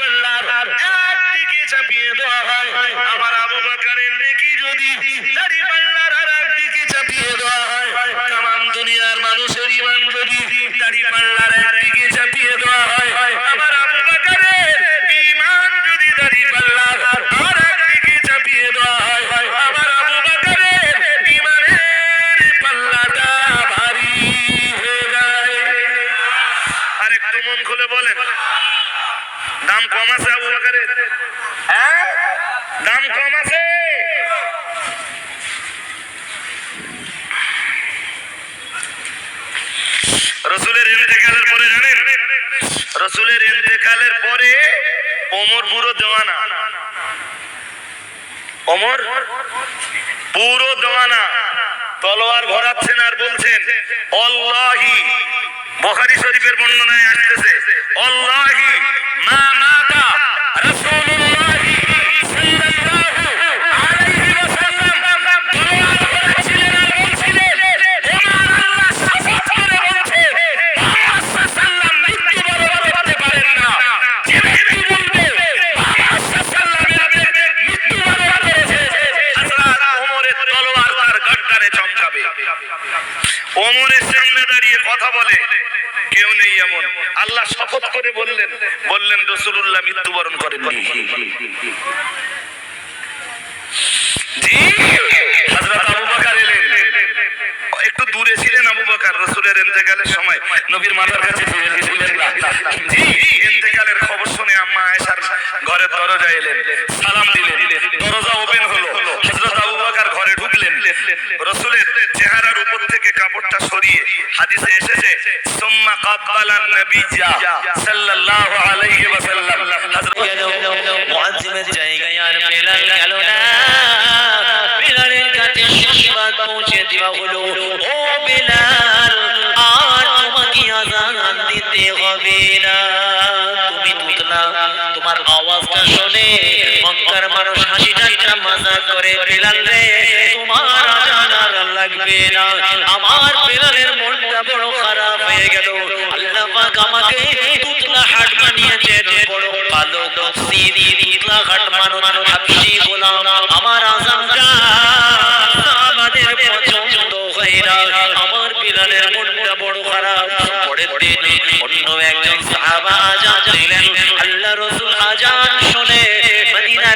পাল্লার একদিকে চাপিয়ে দেওয়া হয়, আমার আবু বকরের নেকি যদি দাড়িপাল্লার আরেকদিকে চাপিয়ে দেওয়া হয়, তামাম দুনিয়ার মানুষের ঈমান যদি দাড়িপাল্লার একদিকে চাপিয়ে দেওয়া হয়, আমার আবু বকরের ঈমান যদি দাড়িপাল্লার আরেকদিকে চাপিয়ে দেওয়া হয়, আমার আবু বকরের ঈমানের পাল্লাটা ভারী হয়ে যায়। আরেকটু মন খুলে বলেন, দাম কম আছে আবু বকরের? হ্যাঁ, দাম কম আছে। রাসূলের ইন্তেকালের পরে জানেন, রাসূলের ইন্তেকালের পরে ওমর পুরো দেওয়ানা, ওমর পুরো দেওয়ানা, তলোয়ার ঘোরাচ্ছেন আর বলছেন আল্লাহি, বুখারী শরীফের বর্ণনায় আসছে আল্লাহি মা মাতা রাসূলুল্লাহি সাল্লাল্লাহু আলাইহি ওয়াসাল্লাম, তলোয়ার ঘোরাচ্ছিলেন আর বলছিলেন ওমর আল্লাহ শপথ করে বলছে মুহাম্মদ সাল্লাল্লাহু মৃত্যুবরণ করতে পারেন না, যে ব্যক্তি বলবে মুহাম্মদ সাল্লাল্লাহু মৃত্যুবরণ করেছে হযরত ওমরের তলোয়ার তার গর্দানে চমকাবে। ওমরের সামনে দাঁড়িয়ে কথা বলে কেউ নেই এমন, আল্লাহ শপথ করে বললেন রাসূলুল্লাহ মৃত্যুবরণ করেননি। জি, হযরত আবু বকর এলেন, একটু দূরে ছিলেন আবু বকর, রাসূলের ইন্তেকালের সময় নবীর মাথার কাছে ছিলেন না। জি, ইন্তেকালের খবর শুনে আম্মা আয়েশার ঘরের দরজায় এলেন, সালাম দিলেন, দরজা ওপেন হলো, হযরত আবু বকর ঘরে ঢুকলেন, রাসূলের চেহারার উপর থেকে কাপড়টা সরিয়ে, হাদিসে এসেছে সুম্মা কাব্বালান নবিয়্যা সাল্লাল্লাহু আলাইহি ওয়াসাল্লাম, হযরত মুআজ্জিমের জায়গায় আর বেলাল গেল না, বেলালের কাছে সংবাদ পৌঁছে দেওয়া হলো, ও বেলাল আর তোমাকে আযান দিতে হবে না, তুমি তুতলা, তোমার আওয়াজটা শুনে মক্কার মানুষ হাসি ঠাট্টা মজা করে, বেলাল রে তোমার আযান আর লাগবে না। আমার বেলালের মনটা বড় খারাপ হয়ে গেল, আল্লাহ পাক আমাকে তুতলা হাট বানিয়েছেন, বড় কালো গসিদি তুতলা হাট মানুষ হাবশি গোলাম, আমার আযানটা আমাদের পছন্দ হয় না, আমার বেলালের মনটা বড় খারাপ। পরের দিন অন্য একজন সাহাবা আযান দিলেন, আল্লাহ রাসূল আযান